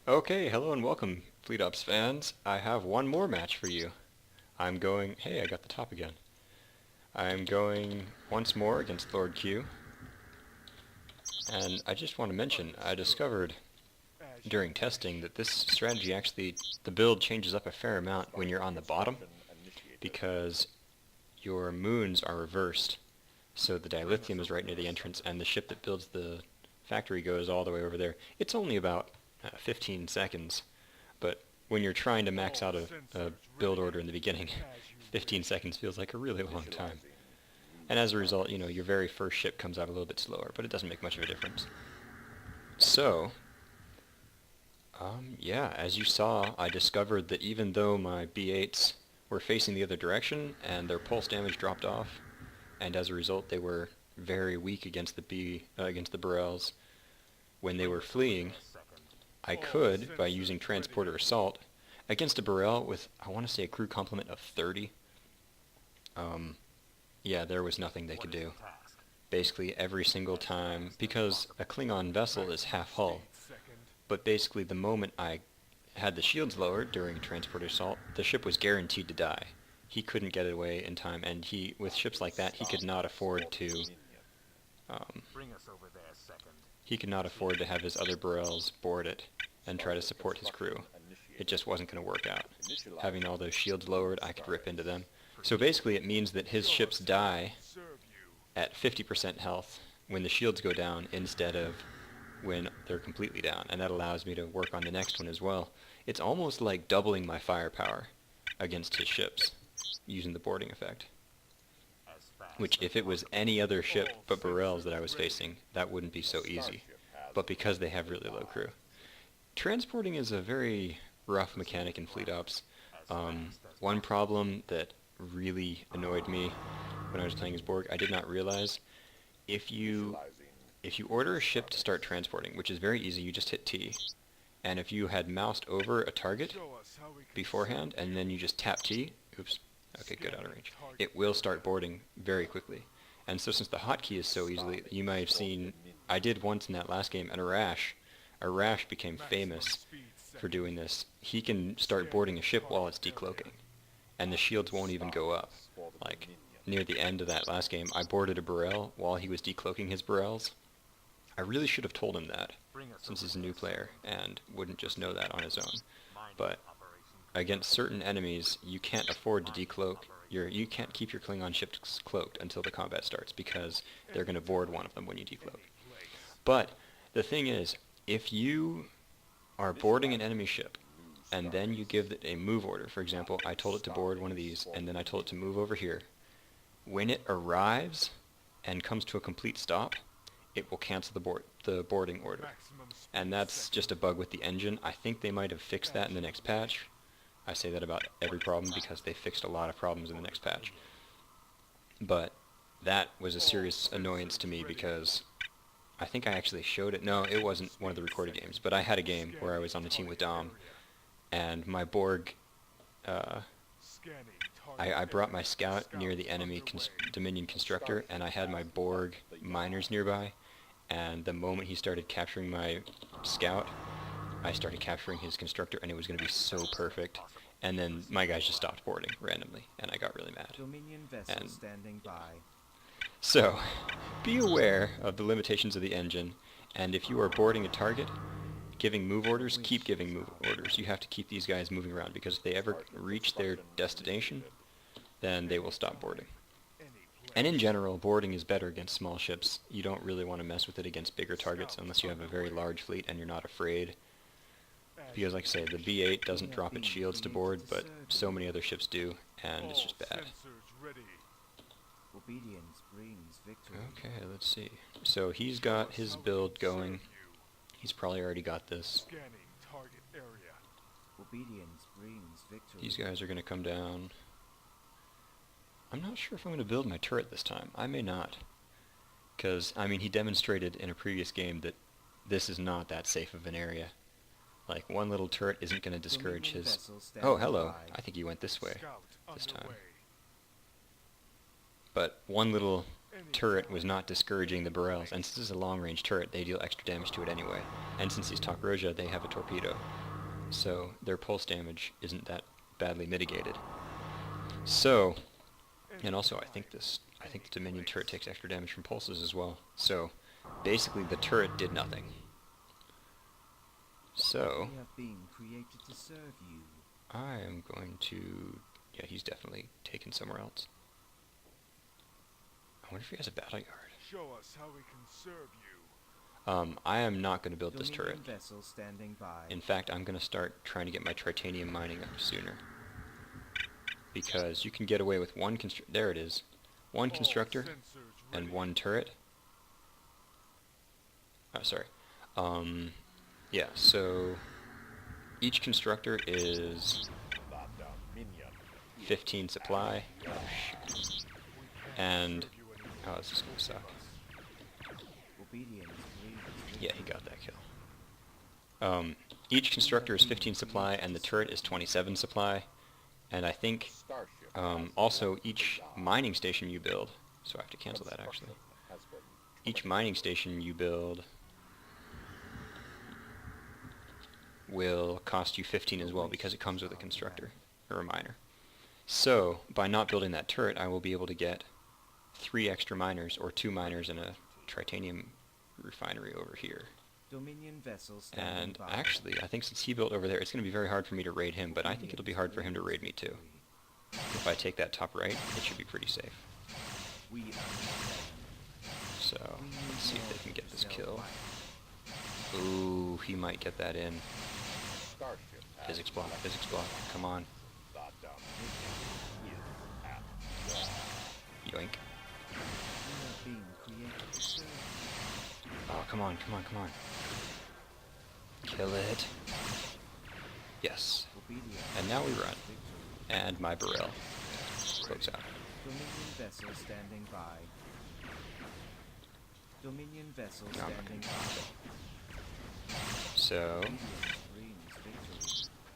Okay, hello and welcome, Fleet Ops fans. I have one more match for you. Hey, I got the top again. I'm going once more against LordQ, and I just want to mention, I discovered during testing that this strategy the build changes up a fair amount when you're on the bottom, because your moons are reversed. So the dilithium is right near the entrance, and the ship that builds the factory goes all the way over there. It's only about 15 seconds, but when you're trying to max out a build order in the beginning, 15 seconds feels like a really long time. And as a result, your very first ship comes out a little bit slower, but it doesn't make much of a difference. So, yeah, as you saw, I discovered that even though my B8s were facing the other direction and their pulse damage dropped off, and as a result they were very weak against the Burrells when they were fleeing, I could, by using transporter assault, against a Burrell with, I want to say, a crew complement of 30, yeah, there was nothing they could do. Basically every single time, because a Klingon vessel is half hull, but basically the moment I had the shields lowered during transporter assault, the ship was guaranteed to die. He couldn't get it away in time, and with ships like that, he could not afford to have his other Burrells board it and try to support his crew. It just wasn't going to work out. Having all those shields lowered, I could rip into them. So basically it means that his ships die at 50% health when the shields go down instead of when they're completely down, and that allows me to work on the next one as well. It's almost like doubling my firepower against his ships using the boarding effect. Which, if it was any other ship but Burrells that I was facing, that wouldn't be so easy. But because they have really low crew. Transporting is a very rough mechanic in Fleet Ops. One problem that really annoyed me when I was playing as Borg, I did not realize, if you order a ship to start transporting, which is very easy, you just hit T, and if you had moused over a target beforehand and then you just tap T, oops, okay, good, out of range, it will start boarding very quickly. And so since the hotkey is so easily, you might have seen, I did once in that last game, and Arash became famous for doing this. He can start boarding a ship while it's decloaking, and the shields won't even go up. Like, near the end of that last game, I boarded a Burrell while he was decloaking his Burrells. I really should have told him that, since he's a new player, and wouldn't just know that on his own. But against certain enemies, you can't afford to decloak. You can't keep your Klingon ships cloaked until the combat starts, because they're going to board one of them when you decloak. But the thing is, if you are boarding an enemy ship, and then you give it a move order, for example, I told it to board one of these, and then I told it to move over here, when it arrives and comes to a complete stop, it will cancel the boarding order. And that's just a bug with the engine. I think they might have fixed that in the next patch. I say that about every problem because they fixed a lot of problems in the next patch. But that was a serious annoyance to me because I think I actually showed it. No, it wasn't one of the recorded games, but I had a game where I was on the team with Dom, and my Borg, I brought my scout near the enemy Dominion constructor, and I had my Borg miners nearby, and the moment he started capturing my scout, I started capturing his constructor, and it was going to be so perfect. And then my guys just stopped boarding randomly, and I got really mad. And standing by. so, be aware of the limitations of the engine, and if you are boarding a target, giving move orders, keep giving move orders. You have to keep these guys moving around, because if they ever reach their destination, then they will stop boarding. And in general, boarding is better against small ships. You don't really want to mess with it against bigger targets unless you have a very large fleet and you're not afraid. Because, like I say, the B8 doesn't drop its shields to board, but so many other ships do, and it's just bad. Okay, let's see. So he's got his build going. He's probably already got this. These guys are going to come down. I'm not sure if I'm going to build my turret this time. I may not. Because, I mean, he demonstrated in a previous game that this is not that safe of an area. Like, one little turret isn't going to discourage his... Oh, hello. I think he went this way this time. But one little turret was not discouraging the Borels, and since this is a long-range turret, they deal extra damage to it anyway. And since he's Takroja, they have a torpedo, so their pulse damage isn't that badly mitigated. So, and also I think the Dominion turret takes extra damage from pulses as well. So, basically the turret did nothing. So, I am going to... yeah, he's definitely taken somewhere else. I wonder if he has a battle yard. Show us how we can serve you. I am not going to build this turret. Vessel standing by. In fact, I'm going to start trying to get my tritanium mining up sooner. Because you can get away with one there it is. One constructor and one turret. Oh, sorry. Yeah, so each constructor is 15 supply. Oh, shoot. And oh, this is gonna suck. Yeah, he got that kill. Each constructor is 15 supply, and the turret is 27 supply. And I think also each mining station you build, so I have to cancel that actually. Each mining station you build will cost you 15 as well, because it comes with a constructor, or a miner. So, by not building that turret, I will be able to get 3 extra miners, or 2 miners and a tritanium refinery over here. Dominion vessels And actually, I think since he built over there, it's going to be very hard for me to raid him, but I think it'll be hard for him to raid me too. If I take that top right, it should be pretty safe. So, let's see if they can get this kill. Ooh, he might get that in. Physics block, come on. Yoink. Oh, come on. Kill it. Yes. And now we run. And my Borel. Close out. Dominion vessel standing by. Dominion vessel standing by. So,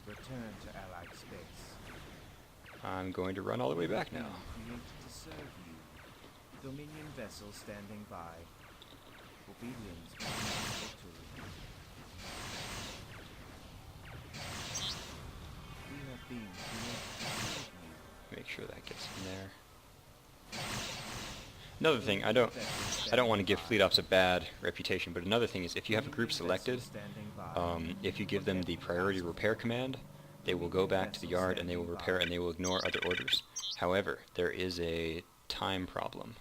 Return to Allied space. I'm going to run all the way back now. Created to serve you. Dominion vessel standing by. Obedience brings victory. We have been created to serve you. Make sure that gets in there. Another thing, I don't want to give fleet ops a bad reputation, but another thing is if you have a group selected, if you give them the priority repair command, they will go back to the yard and they will repair and they will ignore other orders. However, there is a time problem.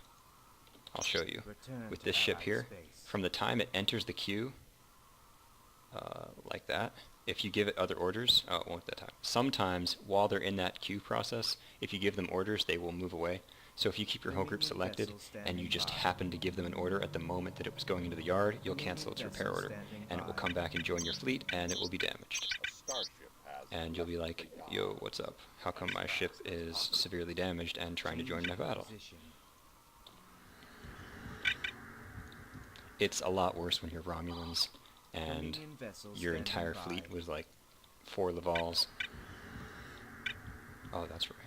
I'll show you. With this ship here, from the time it enters the queue, like that, if you give it other orders, oh, it won't that time. Sometimes, while they're in that queue process, if you give them orders, they will move away. So if you keep your whole group selected, and you just happen to give them an order at the moment that it was going into the yard, you'll cancel its repair order, and it will come back and join your fleet, and it will be damaged. And you'll be like, yo, what's up? How come my ship is severely damaged and trying to join my battle? It's a lot worse when you're Romulans, and your entire fleet was like 4 Lavals. Oh, that's right.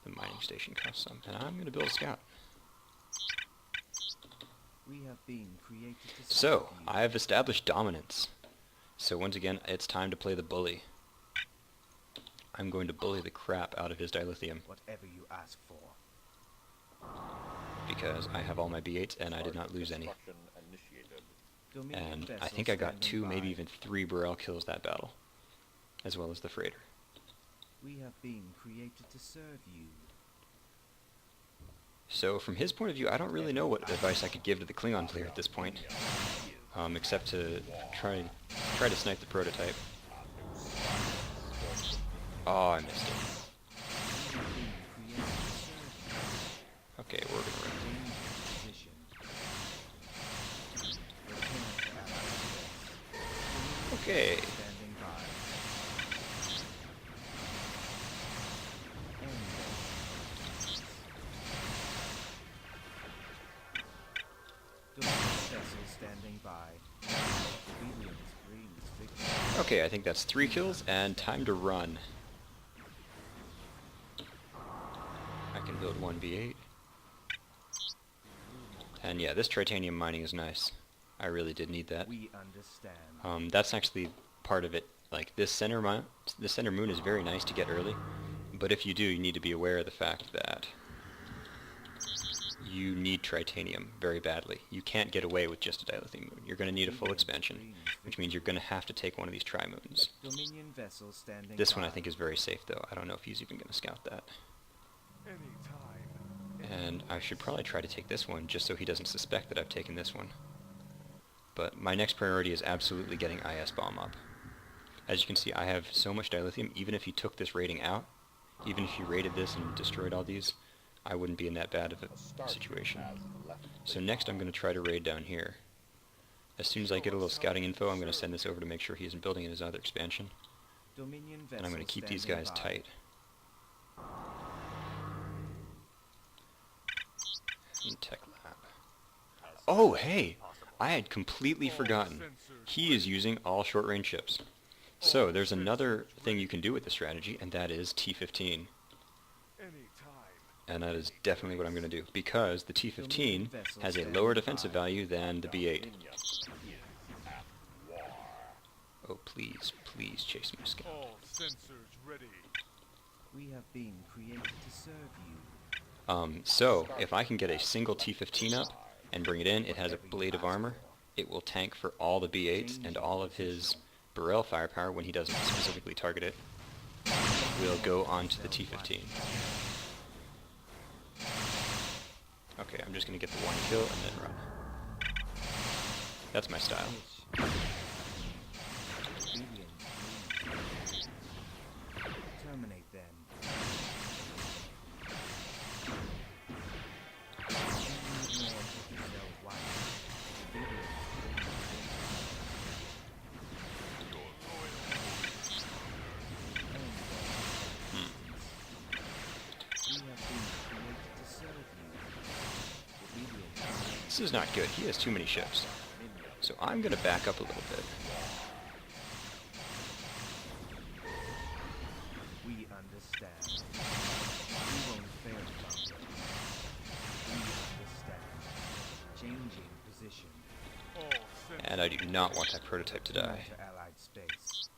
The mining station costs some, and I'm going to build a scout. So, I have established dominance. So once again, it's time to play the bully. I'm going to bully the crap out of his dilithium. Whatever you ask for. Because I have all my B8s and I did not lose any. And I think I got 2, maybe even 3 Borel kills that battle, as well as the freighter. We have been created to serve you. So from his point of view, I don't really know what advice I could give to the Klingon player at this point, except to try to snipe the prototype. Oh, I missed it. Okay, we're gonna run. Okay. Okay, I think that's 3 kills, and time to run. I can build 1 B8. And yeah, this titanium mining is nice. I really did need that. We understand. That's actually part of it. Like this center moon is very nice to get early, but if you do, you need to be aware of the fact that you need titanium very badly. You can't get away with just a dilithium moon. You're going to need a full expansion, which means you're going to have to take one of these tri-moons. Dominion vessel standing This one I by. think is very safe though. I don't know if he's even going to scout that. Anytime. And I should probably try to take this one just so he doesn't suspect that I've taken this one. But my next priority is absolutely getting IS bomb up. As you can see, I have so much dilithium, even if he took this raiding out, even if he raided this and destroyed all these, I wouldn't be in that bad of a situation. So next I'm going to try to raid down here. As soon as I get a little scouting info, I'm going to send this over to make sure he isn't building in his other expansion. Dominion vessel And I'm going to keep these standing guys by. tight. And tech lab. Oh, hey! I had completely forgotten. He is using all short-range ships. So there's another thing you can do with the strategy, and that is T-15. Anytime. And that is definitely what I'm going to do, because the T-15 has a lower defensive value than the B-8. Oh, please, please chase my scout. All sensors ready. We have been created to serve you. So, if I can get a single T-15 up and bring it in, it has a blade of armor. It will tank for all the B-8s and all of his Burrell firepower when he doesn't specifically target it. Will go onto the T-15. Okay, I'm just going to get the one kill and then run. That's my style. Obedience, please. Terminate them. This is not good. He has too many ships. So I'm going to back up a little bit. We understand. We won't fail, Commander. We understand. Changing position. All sensors. And I do not want that prototype to die. To Allied space.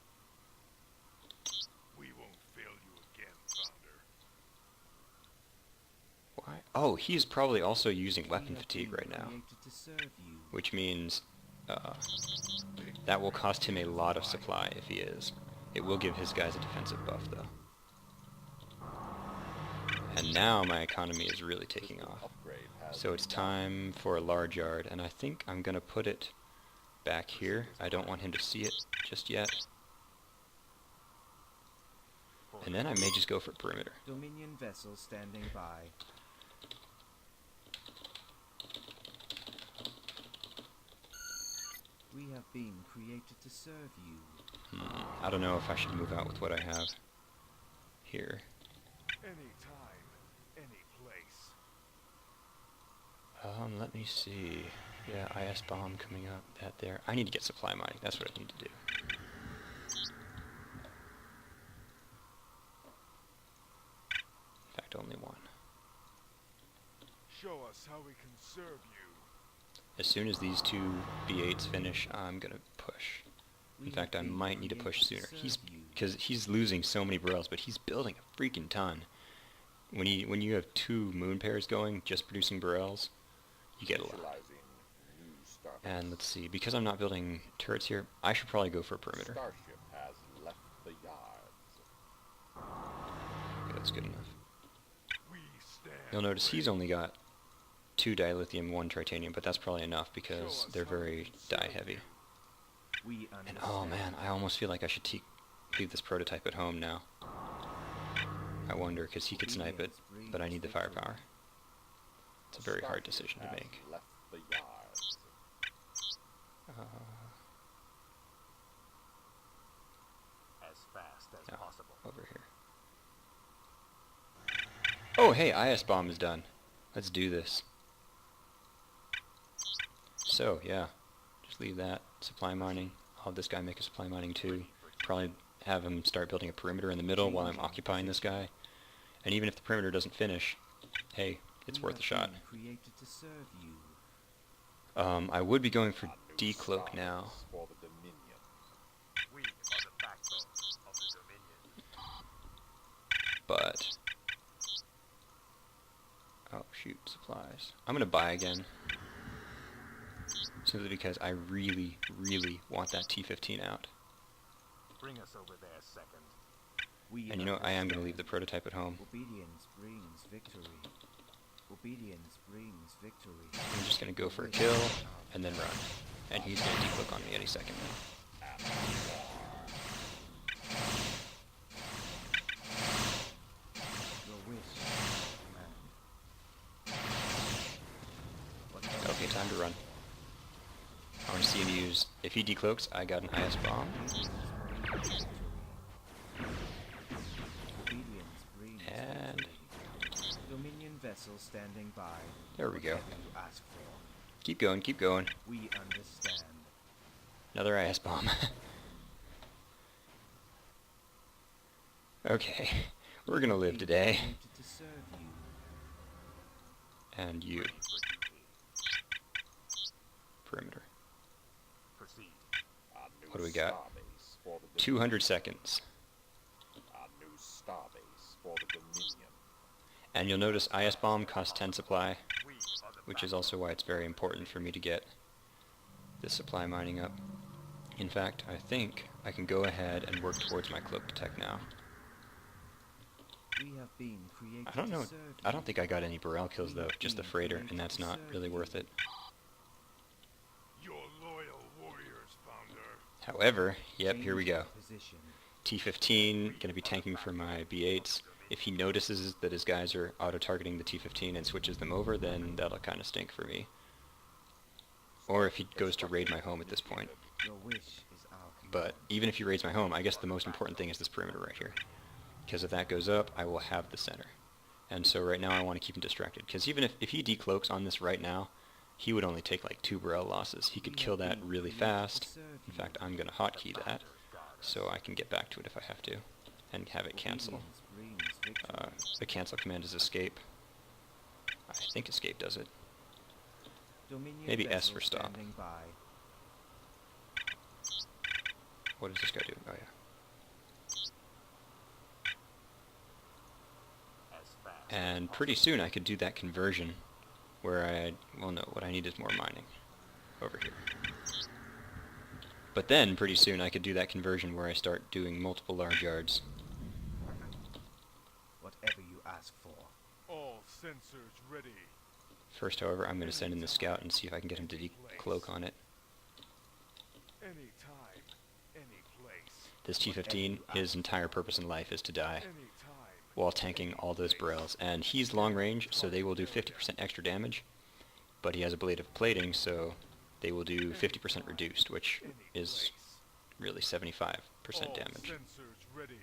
We won't fail you again, Founder. Why? Oh, he's probably also using We weapon have fatigue been right now. created to serve you. Which means that will cost him a lot of supply if he is. It will give his guys a defensive buff though. And now my economy is really taking off. So it's time for a large yard, and I think I'm going to put it back here. I don't want him to see it just yet. And then I may just go for perimeter. Dominion vessel standing by. We have been created to serve you. I don't know if I should move out with what I have here. Anytime, any place. Let me see. Yeah, IS bomb coming up. That there. I need to get supply mining. That's what I need to do. In fact, only one. Show us how we can serve you. As soon as these two B8s finish, I'm gonna push. In fact, I might need to push sooner. Because he's losing so many Burrells, but he's building a freaking ton. When you have two moon pairs going, just producing Burrells, you get a lot. And let's see, because I'm not building turrets here, I should probably go for a perimeter. Starship has left the yards. Okay, that's good enough. We stand. You'll notice he's only got 2 dilithium, 1 titanium, but that's probably enough because they're very die heavy. We And understand. oh man, I almost feel like I should leave this prototype at home now. I wonder, because he could snipe it, but I need the firepower. It's a very hard decision to make. Left the yards. As fast as No, possible. over here. Oh hey, IS bomb is done. Let's do this. So yeah, just leave that. Supply mining. I'll have this guy make a supply mining too. Probably have him start building a perimeter in the middle while I'm occupying this guy. And even if the perimeter doesn't finish, hey, it's We worth a have shot. been created to serve you. I would be going for decloak now, For the Dominion. We are the backbone of the Dominion. but... Oh, shoot, supplies. I'm gonna buy again. Simply because I really, really want that T-15 out. Bring us over there, second. We And you know, I am gonna understand. leave the prototype at home. Obedience brings victory. Obedience brings victory. I'm just gonna go for a kill, and then run. And he's gonna decloak on me any second now. Your wish, command. Okay, time to run. I want to see him use... If he decloaks, I got an IS bomb. Obedience brings And... victory. Dominion vessel standing by. There we go. Whatever you ask for. Keep going, keep going. We understand. Another IS bomb. Okay, we're gonna live today. Wanted to serve you. And you. Ready for duty. Perimeter. Proceed. Our new What do we got? starbase for the 200 seconds. Our new starbase for the Dominion. And you'll notice IS bomb costs 10 supply, We are the which is backbone. also why it's very important for me to get this supply mining up. In fact, I think I can go ahead and work towards my cloak tech now. We have been created I don't know. to serve I don't you. think I got any Burrell kills though, just the freighter, and that's not really worth it. Your loyal warriors, Founder. However, yep, here we go. Position. T-15 gonna be tanking for my B8s. If he notices that his guys are auto-targeting the T-15 and switches them over, then that'll kind of stink for me. Or if he goes to raid my home at this point. Your wish is our command. But even if he raids my home, I guess the most important thing is this perimeter right here. Because if that goes up, I will have the center. And so right now I want to keep him distracted. Because even if he decloaks on this right now, he would only take like 2 Burrell losses. He could kill that really fast. In fact, I'm going to hotkey that so I can get back to it if I have to. And have it cancel. Obedience brings victory. The cancel command is escape. I think escape does it. Dominion maybe S vessel for stop. standing by. What does this guy do? Oh yeah. As fast And pretty soon I could do that conversion where well no, what I need is more mining over here. But then pretty soon I could do that conversion where I start doing multiple large yards. Whatever you ask for. All sensors ready. First, however, I'm going to send in the scout and see if I can get him to decloak on it. Any time, any place. This T-15, his entire purpose in life is to die Any time. while tanking all those Burrells. And he's long range, so they will do 50% extra damage. But he has ablative plating, so they will do 50% reduced, which is really 75% All damage. sensors ready.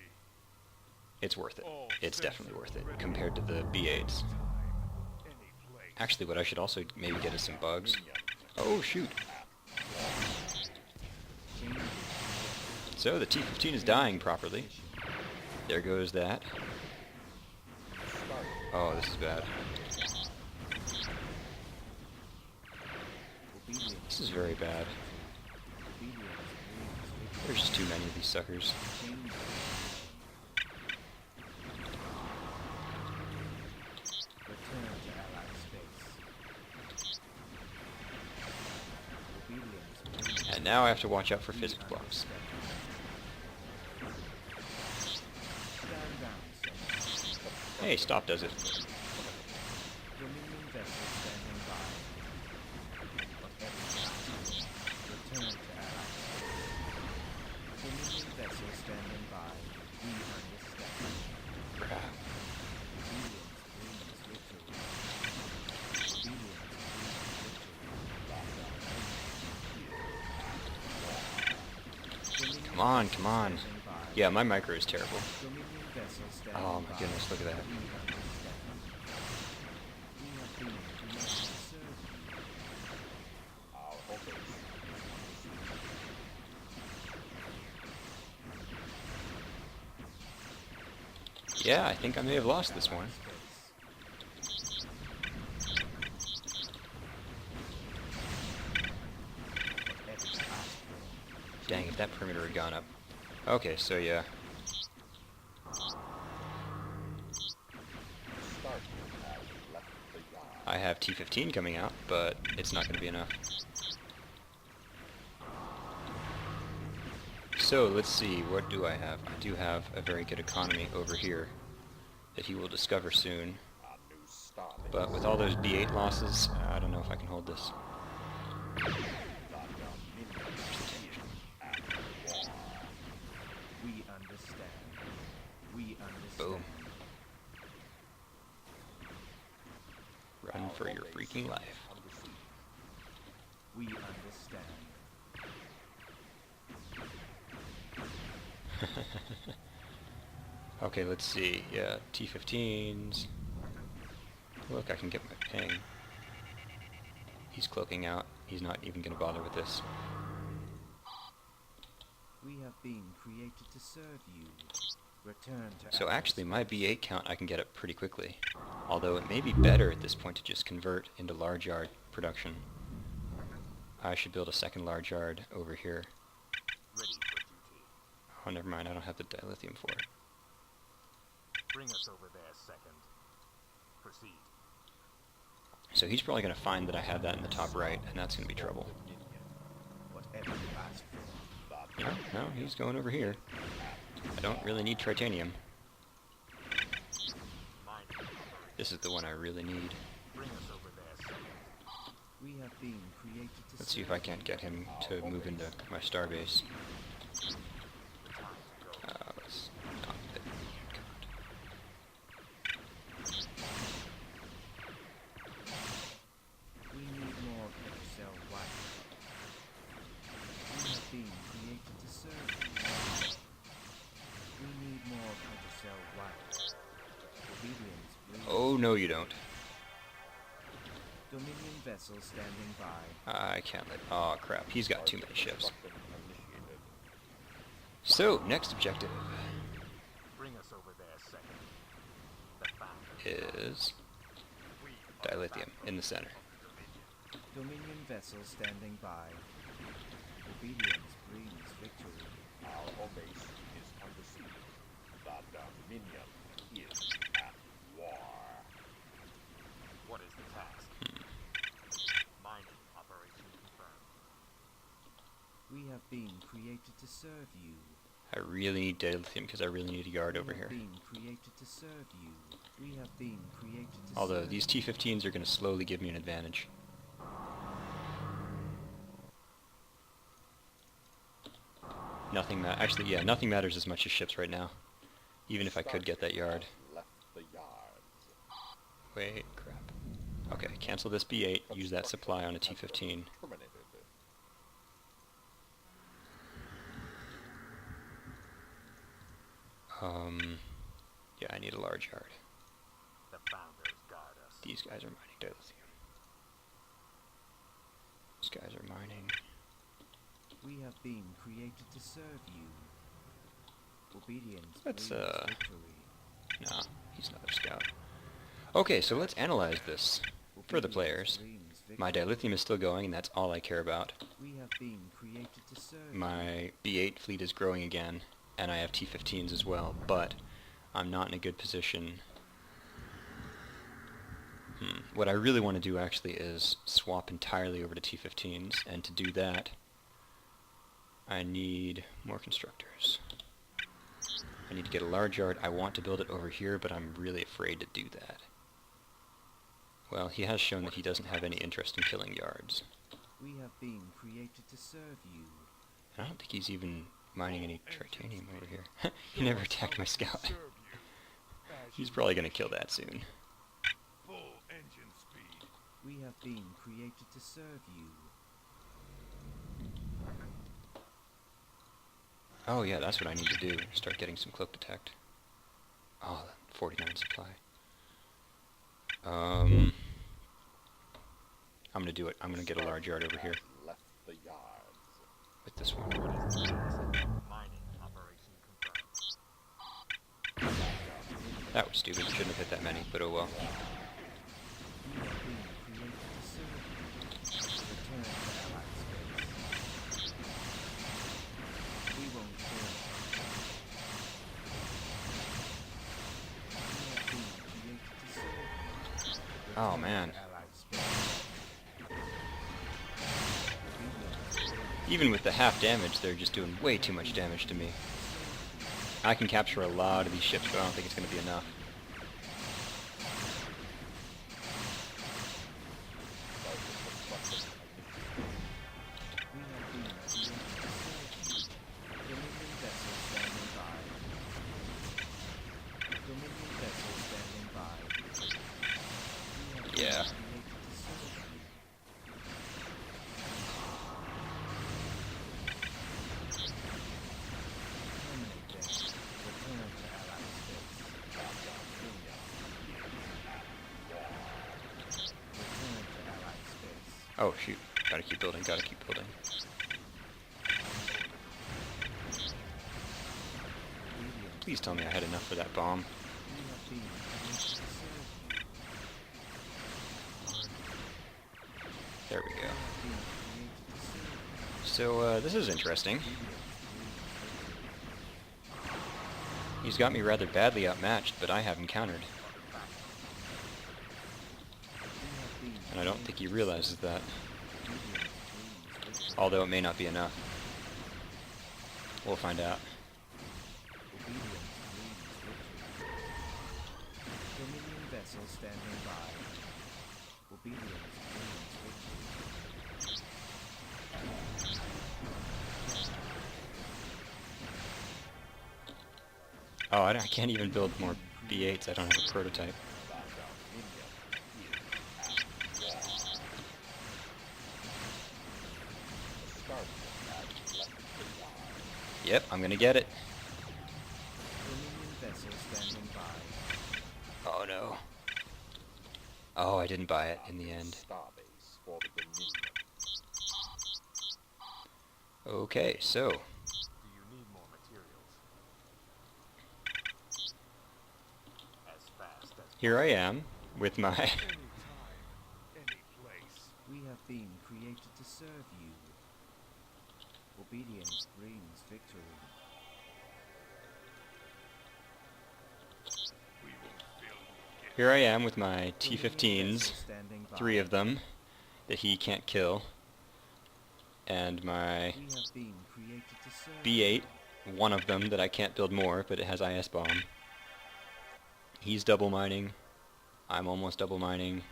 It's worth it. All It's definitely sensors worth it ready. compared to the B8s. Time, any place. Actually, what I should also maybe get is some bugs. Oh, shoot. So the T-15 is dying properly. There goes that. Oh, this is bad. Obedience. This is very bad. Obedience brings victory. There's just too many of these suckers. Change position. Return to Allied space. Obedience brings And now I have to watch out for physics blocks. Stand down, sir. Hey, stop does it. Dominion vessel standing by. Whatever you ask for. Return to Allied space. Dominion vessel standing by. We understand. Crap. Obedience brings victory. Obedience brings victory. Come on, come on. Standing by. Yeah, my micro is terrible. Dominion vessel standing Oh my by. goodness, look at that. We understand. We have been created to serve you. Our hopes. Yeah, I think I may have lost this one. Space. gone up. Okay, so yeah. Starter has left the yard. I have T15 coming out, but it's not going to be enough. So, let's see, what do I have? I do have a very good economy over here that he will discover soon. A new starbase. But with all those B8 losses, I don't know if I can hold this. The Dominion at war. We understand. We understand. Boom. Run for your freaking life. Under siege. We understand. Okay, let's see. Yeah, T15s. Look, I can get my ping. He's cloaking out. He's not even going to bother with this. We have been created to serve you. Return to So our actually, my space. B8 count I can get up pretty quickly. Although it may be better at this point to just convert into large yard production. I should build a second large yard over here. Ready for duty. Oh, never mind. I don't have the dilithium for it. Bring us over there second. Proceed. So he's probably going to find that I have that in the top right, and that's going to be trouble. Whatever you ask for. No, no, he's going over here. I don't really need titanium. Mining operation. This is the one I really need. Bring us over there second. We have been created to Let's see if serve I can't get him to move into my starbase. The time to go. Let's not let me God. We need more cell white. We have been created to serve you. We need more cell white. Obedience, please. Oh, no you don't. Dominion vessel standing by. I can't let... Oh, crap. He's got too many ships. Construction initiated. So, next objective Bring us over there second. The founder. is We are the dilithium in the center. Dominion. Dominion vessel standing by. Obedience brings victory. Our home base is under siege. The Dominion is at war. What is the task? Mining operation confirmed. We have been created to serve you. I really need dilithium because I really need a yard over We here. have been created to serve you. We have been created to Although serve these T15s are going to slowly give me an advantage. Actually, yeah, nothing matters as much as ships right now. Even if I could get that yard. Left the yards. Wait, crap. Okay, cancel this B8, use that supply on a T15. Terminated. Yeah, I need a large yard. The founders guard us. These guys are mining dilithium. These guys are mining. We have been created to serve you. Obedience Let's, brings victory. Nah, he's another scout. Okay, so let's analyze this for the Obedience players. brings My victory. dilithium is still going, and that's all I care about. We have been created to serve you. My B8 fleet is growing again, and I have T15s as well, but I'm not in a good position. What I really want to do actually is swap entirely over to T15s, and to do that, I need more constructors. I need to get a large yard. I want to build it over here, but I'm really afraid to do that. Well, he has shown that he doesn't have any interest in killing yards. We have been created to serve you. I don't think he's even mining any titanium over here. He never attacked my scout. Serve you. As He's you probably going to kill that soon. full engine speed. We have been created to serve you. Oh yeah, that's what I need to do. Start getting some cloak detect. Oh, 49 supply. I'm gonna do it. I'm gonna get a large yard over here Left the yards. with this one. Mining operation confirmed. That was stupid. Shouldn't have hit that many, but oh well. We have been created to serve you. Return to allied space. We will Oh man. Allied space. Even with the half damage, they're just doing way too much damage to me. I can capture a lot of these ships, but I don't think it's going to be enough. Yeah. Oh shoot. Gotta keep building, gotta keep building. Please tell me I had enough for that bomb. There we go. So, this is interesting. He's got me rather badly outmatched, but I have him countered. And I don't think he realizes that. Although it may not be enough. We'll find out. Dominion vessel standing by. Obedience brings victory. Oh, I can't even build more B8s. I don't have a prototype. Yep, I'm gonna get it. Dominion vessel standing by. Oh no. Oh, I didn't buy it in the end. Starbase for the Dominion. Okay, so Do you need more materials? As fast as here I am with my... Any time, any place. We have been created to serve you. Obedience brings victory. We will fill you. Here I am with my Dominion T-15s, vessel standing by. 3 of them that he can't kill, and my We have been created to serve B8, 1 of them that I can't build more, but it has IS bomb. He's double mining. I'm almost double mining.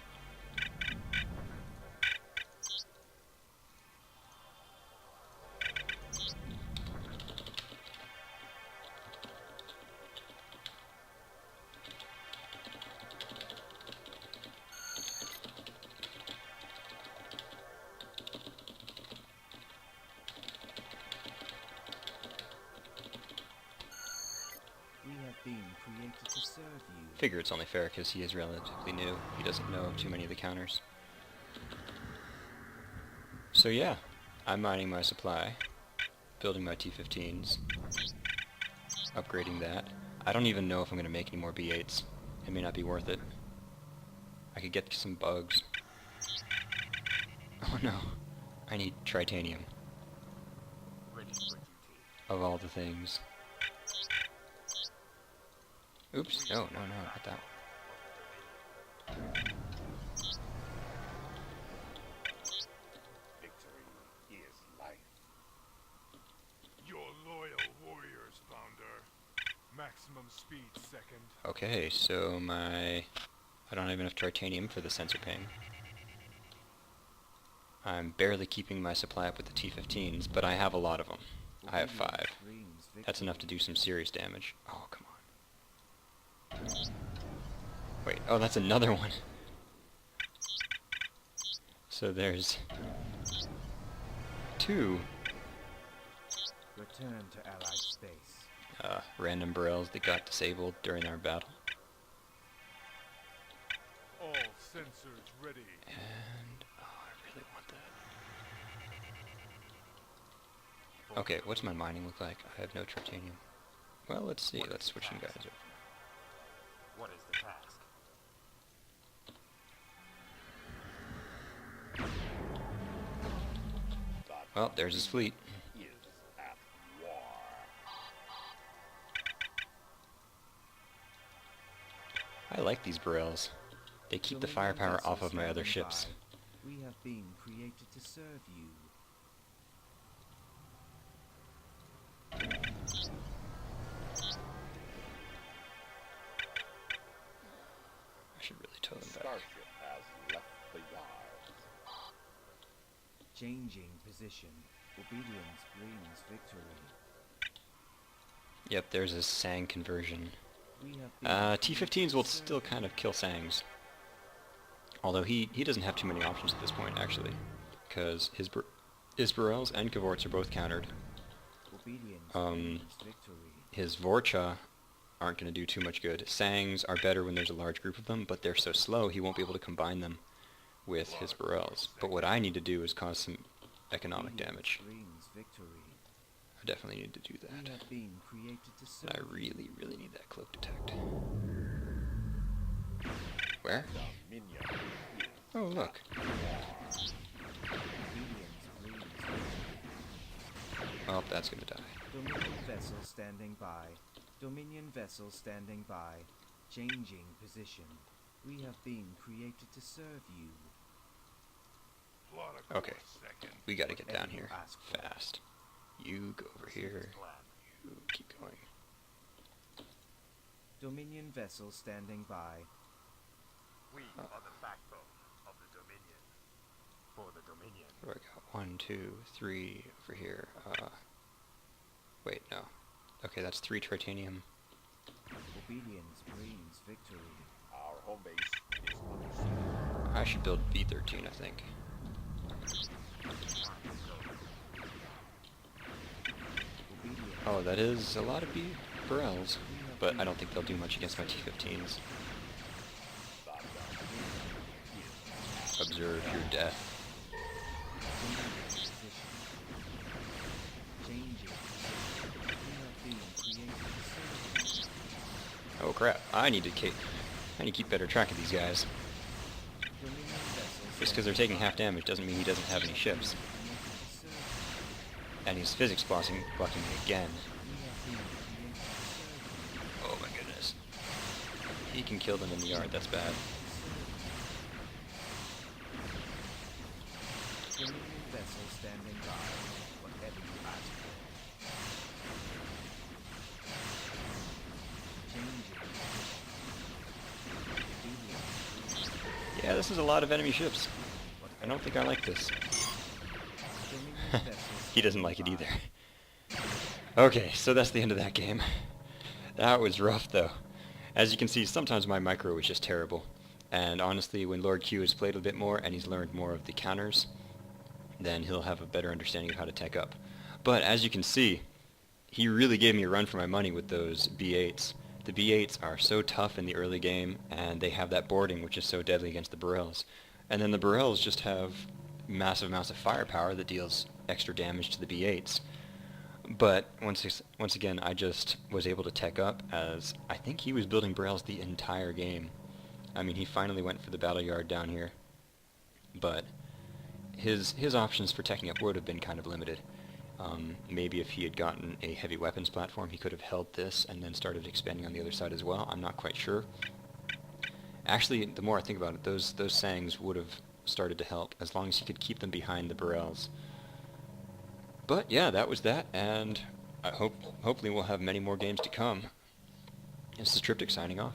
We have been created to serve you. Figure it's only fair because he is relatively new. He doesn't know too many of the counters. So yeah, I'm mining my supply, building my T-15s, upgrading that. I don't even know if I'm going to make any more B8s. It may not be worth it. I could get some bugs. Oh no, I need tritanium, ready for duty. of all the things. Oops, no, not that one. Victory is life. Your loyal warriors, Founder. Maximum speed, second. Okay, so I don't have enough titanium for the sensor ping. I'm barely keeping my supply up with the T-15s, but I have a lot of them. I have 5. Obedience brings That's victory. enough to do some serious damage. Oh, come on. Wait, oh, that's another one. So there's 2 Return to Allied space. random barrels that got disabled during our battle. All sensors ready. And, oh, I really want that. Okay, what's my mining look like? I have no titanium. Well, let's see. Let's switch some guys over. What is the task? Well, there's his fleet. Is at war. I like these barrels. They keep the Dominion firepower vessel off of my other standing ships. by. We have been created to serve you. I should really tow them back. Starship has left the yard. Changing position. Obedience brings victory. Yep, there's a Sang conversion. We have been T-15s will still kind of kill Sangs. Although he doesn't have too many options at this point, actually. Because his Burrells and Cavorts are both countered. Obedience brings victory. His Vorcha aren't going to do too much good. Sangs are better when there's a large group of them, but they're so slow he won't be able to combine them with his Burrells. But what I need to do is cause some economic damage. Brings victory. I definitely need to do We that. have been created to serve And I you. really, really need that cloak detect. Where? Dominion is Oh, look. Obedience brings victory. Oh, that's going to die. Dominion vessel standing by. Dominion vessel standing by. Changing position. We have been created to serve you. Plot a Okay. course second. We got to get down Whatever you here ask for. fast. You go over here. Plan. You keep going. Dominion vessel standing by. We are the backbone of the Dominion. For the Dominion. What do I got? 1, 2, 3 over here. Wait, no. Okay, that's 3 titanium. Obedience brings victory. our home base is under siege. I should build B-13, I think. Obedience. Oh, that is a lot of Burrells, but I don't think they'll do much against my T-15s. Observe your death. Changing position. We have been created to serve you. Oh crap! I need to keep better track of these guys. Dominion vessel Just because they're taking half damage doesn't mean he doesn't have any ships. And he's physics blocking me again. Oh my goodness. He can kill them in the yard, that's bad. Dominion vessel standing by. Whatever you ask for. Changing position. Obedience. Yeah, this is a lot of enemy ships. I don't think I like this. Dominion vessel He doesn't standing like it by. either. Okay, so that's the end of that game. That was rough though. As you can see, sometimes my micro is just terrible. And honestly, when LordQ has played a bit more and he's learned more of the counters, then he'll have a better understanding of how to tech up. But as you can see, he really gave me a run for my money with those B8s. The B8s are so tough in the early game, and they have that boarding which is so deadly against the Burrells. And then the Burrells just have massive amounts of firepower that deals extra damage to the B8s. But once again, I just was able to tech up, as I think he was building Burrells the entire game. I mean, he finally went for the battle yard down here, but his options for teching up would have been kind of limited. Maybe if he had gotten a heavy weapons platform, he could have held this and then started expanding on the other side as well. I'm not quite sure. Actually, the more I think about it, those Sangs would have started to help, as long as he could keep them behind the Burrells. But yeah, that was that, and I hopefully we'll have many more games to come. This is Tryptic signing off.